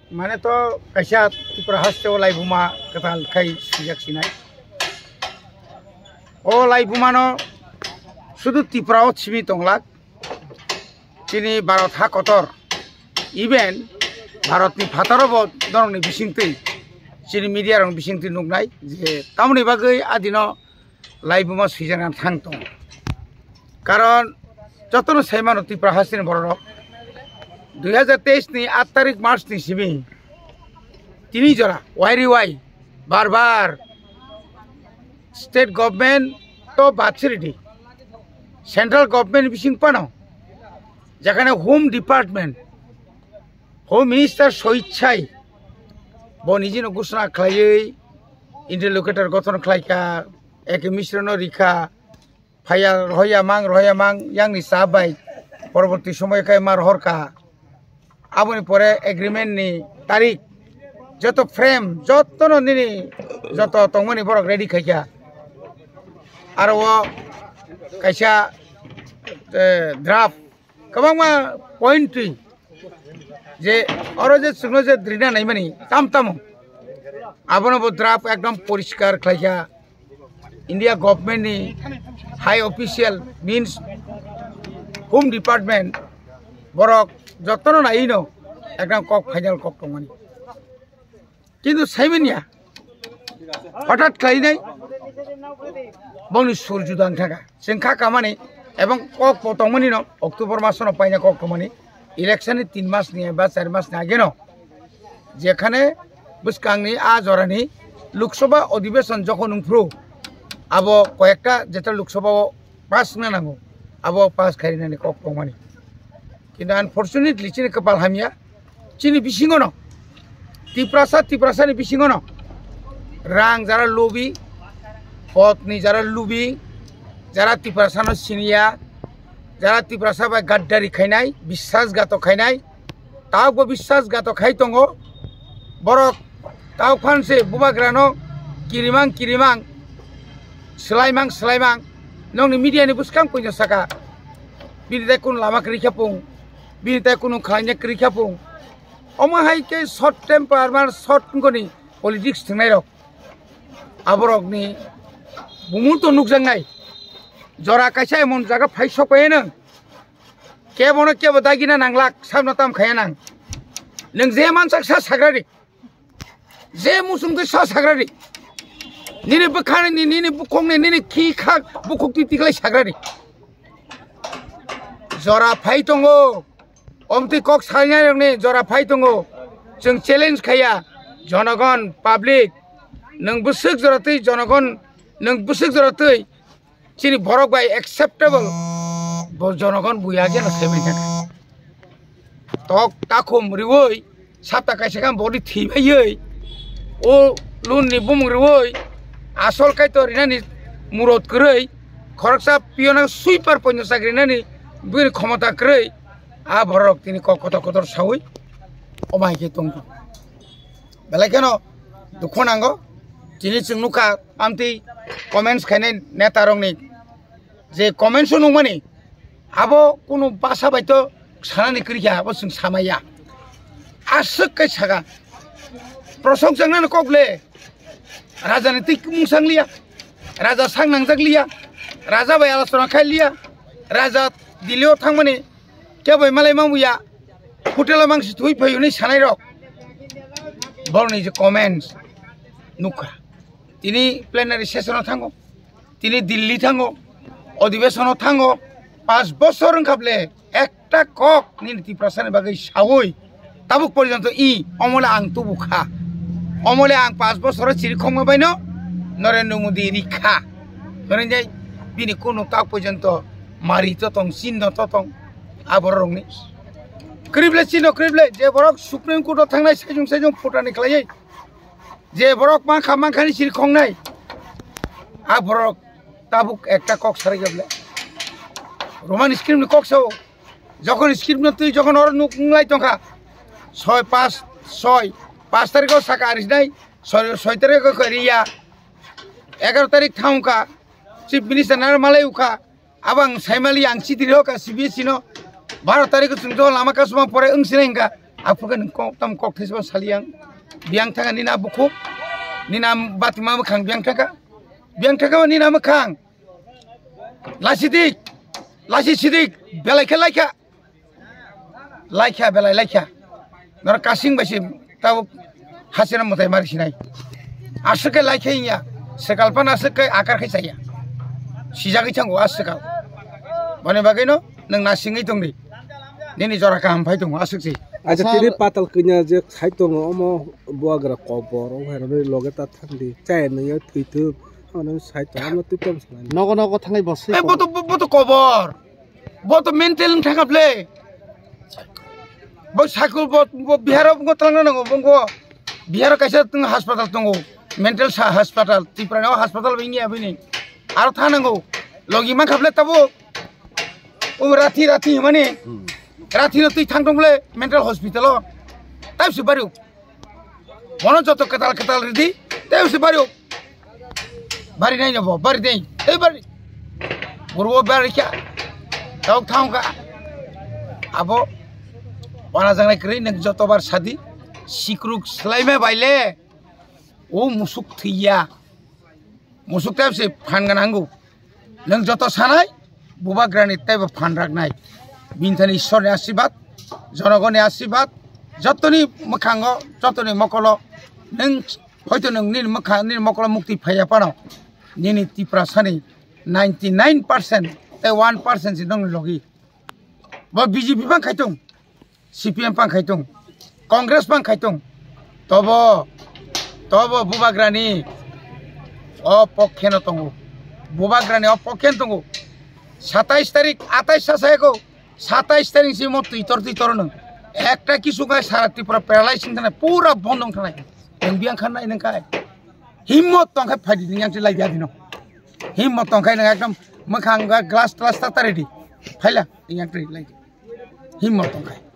माने तो कैसा त्रिपुरा हस्ते ओ लाइबुमा कथाल खाई सिजाक्सिनाय ओ लाइबुमानो शुधु त्रिपुराओ छिमी तंगलाक चिनी भारत हा कतर इभेन भारतनि फातारबो दरंनि बिसिंतै चिनी मीडिया रंग बिसिंतै नुनाय जे तामनि बागै आदिनो लाइबुमा सिजाना थांतो कारण जतनो सैमानो त्रिपुरा हास्तिनि बररक 2023 नि 8 तारिख मार्च नि सिमी तिनी जरा वाई बार बार स्टेट गवर्नमेंट तो बातचीत सेंट्रल गवर्नमेंट बिसिंग पानो যেখানে হোম ডিপার্টমেন্ট হোম মিনিস্টার স্বেচ্ছায় নিজেनो ঘোষণা খালাই ইন্টারলোকেটর গঠন খালাইকা একে মিশ্রণ রিখা ফাইয়া রহয়া মাং ইয়াংনি সাবাই পরবর্তী সময়কায় মার হরকা আবনি পরে এগ্রিমেন্ট নি তারিখ যত ফ্রেম যত নিনি যত তংমনি বরক রেডি খাইকা আর ও কাইসা ড্রাফট कबांमा पॉइंट जे और जे सुनो जे द्रिना नहीं मानी ताम आबनो बो ड्राफ्ट एकदम परिष्कार खाइया इंडिया गवर्नमेंट नि high official means home department बरक जतनो नाइनो एकदम कक फाइनल कक तंगमानी किन्तु साइमेनिया हठात खाइनाय बंनि सुरजुदां थाका जोंखा कामानि एवं कक तंगमानी न अक्टोबर मासनो पाइना कक तंगमानी इलेक्शन 3 मास नि बा 4 मास नि आगे न जेखाने बुसकांगनि आ जरानि लोकसभा अधिवेशन जखन उंफ्रु आबो कयेकटा जेटा लोकसभा पास ना नांगो आबो पास खारिनानि कक तंगमानी किन्तु अनफॉर्चुनेटली चिनि कपाल हामिया चिनि बिसिङो न त्रिपुरासानि बिसिङो न रां जारा लबि पदनि जारा लुबि যারা त्रिपुरासानो सिनिया যারা त्रिपुरासा गाद्दारी खाइनाय विश्वासघातक खाइनाय तावबो विश्वासघातक खाइ दंगो बरक ताव फानसे बुबाग्रानो किरिमां सलाइमां नंनि मीडियानि बुसकां पयनो साका बिनिताय कुन लामा क्रिखापुं बिनिताय कुन खाइने क्रिखापुं अमाहाय के शॉर्ट टेम्पार मान शॉर्ट गनि पॉलिटिक्स थंनाय रक आबरकनि बुमुल तो नुकजांनाय जरा कैसा एमन जागा फाइ सपाय नों केबनो केबो दागिना नांलाक साबना ताम खाया नां नों जे मानसा सा साग्रारि जे मुसुमखौ सा साग्रारि निने बखानि निने बुखंनि निने खि खा बुखुक्ति तिखलाय साग्रारि जरा फाइ दंगो अमति कक साइनायनि जरा फाइ दंगो जों चेलेन्ज खाया जनगण पाब्लिक नों बुसुक जरातै जनगण नों बुसुक जरातै चिनी भरक बाय एक्सेप्टेबल जनगण बुयागे न सेमे थाका तक ताखम रिवै साता काइसे काम बडि थैबायै ओ लुननि बुम रिवै आसल काय तो रिनानि मुरत करै खरकसा पियना सुइपार पन्य साग्रिनानि बिनि क्षमता करै आ भरक तिनि कतर सावै अमायके तंग बेला केन दुख नांगो तिनि जोंनुखा आमति कमेन्ट्स खायनाय नेता रंनि जे कमेन्ट्स नंमानि आबो कुनु बासा बायतो सानानि क्रिया आबो जों सामाया आसकै सागा प्रशंसांनो कबले राजानि तै मुंसांलिया राजा सांनांजागलिया राजा बाय आलोचना खायलिया राजा दिल्लीयाव थांमानि केबाय मालाय मामुया हटेला मांसि थुइ फैयोनि सानाय रक बरनि जे कमेन्ट्स नुखा तिनी प्लेनारि सेसनाव थांगो तिनी दिल्ली थांगो अधिवेशनाव थांगो 5 বছর ओंखाबले एकटा कक निनि त्रिपुरासानि बागै सावै ताबुक पर्यन्त इ अमले आं तुबुखा अमले आं 5 বছর चिरिखंबाय न नरेन्द्र मोदी रिखा नरेन्द्र बिनि कोनो ताक पर्यन्त मारि ततं चिन्ह ततं आबर रंनि क्रिबले चिन्ह क्रिबले जे बरक सुप्रीम कोर्टआव थांनाय सायजों फटानि खालायै जे बरक मा खामाखानि चिरिखंनाय आ बरक ताबुक एकटा कक साराय गबले रोमान स्क्रिप्ट नि कक साव যখন স্ক্রিপ্ট ন তুই যখন ওর নুকলাই তখা 5 তারিখও সাকা আরিস নাই 6 তারিখ করিয়া 11 তারিখ থাউকা চিফ মিনিস্টার নার মালাই উখা abang saya mali yang citi roka CBC no 12 tarik itu lamak kasuma pore ungsirengka Apukan tam kok tisba saliang biang tanga nina buku nina batima makang biang tanga nina makang lasi sidik belai laika nor kasing basi tau hasina mutai mari sinai asake laika inya sekalpan asake akar kai saya sijagi chango asekal bane bagino nang nasingi tongni nini jora kam phai tong asuksi aja tiri patal kenya je khai tong omo buagra kobor o herone loge ta thandi chai no yo thuitu ono sai to ono tutom sanai nogo thangai bosi e boto kobor boto mental thakaple bo sakul bo bihar bo tangna nango bongo bihar kaisa tung hospital tungo mental hospital tiprano hospital bingi abini aro thanango logi ma khable tabo o rati mane rati no tui thangtongle mental hospital tab se baru mono joto ketal ridi tab se baru bari nai jabo bari dei ei bari burwo bari kya tauk thangka abo wana jangnai kri nang jotobar sadi sikruk slaime baile o musuk thiya musuk tab se phan ganangu nang joto sanai buba granit tab phan raknai bintani ishore ashirbat jonogone ashirbat jotoni mokhango jotoni mokolo nang hoyto nang nin mokolo mukti phaya pano nini tipra sani 99% te 1% sidong logi ba BJP bang khaitung CPM bang khaitung Congress bang khaitung tobo bubagrani o pokheno tongo bubagrani o pokhen tongo 27 तारिख 28 सासायको 27 तारिख से मत इतर न एकटा किसु गाय सारा Tripura paralysis थानाय पूरा बन्द थानाय बियां खानाय नंखाय हिम्मत तंखाय फाइदि नियां से लाइया दिनो हिम्मत तंखाय न एकदम मखांगा ग्लास तातारेदि फाइला नियां ट्रि लाइ हिम्मत तंखाय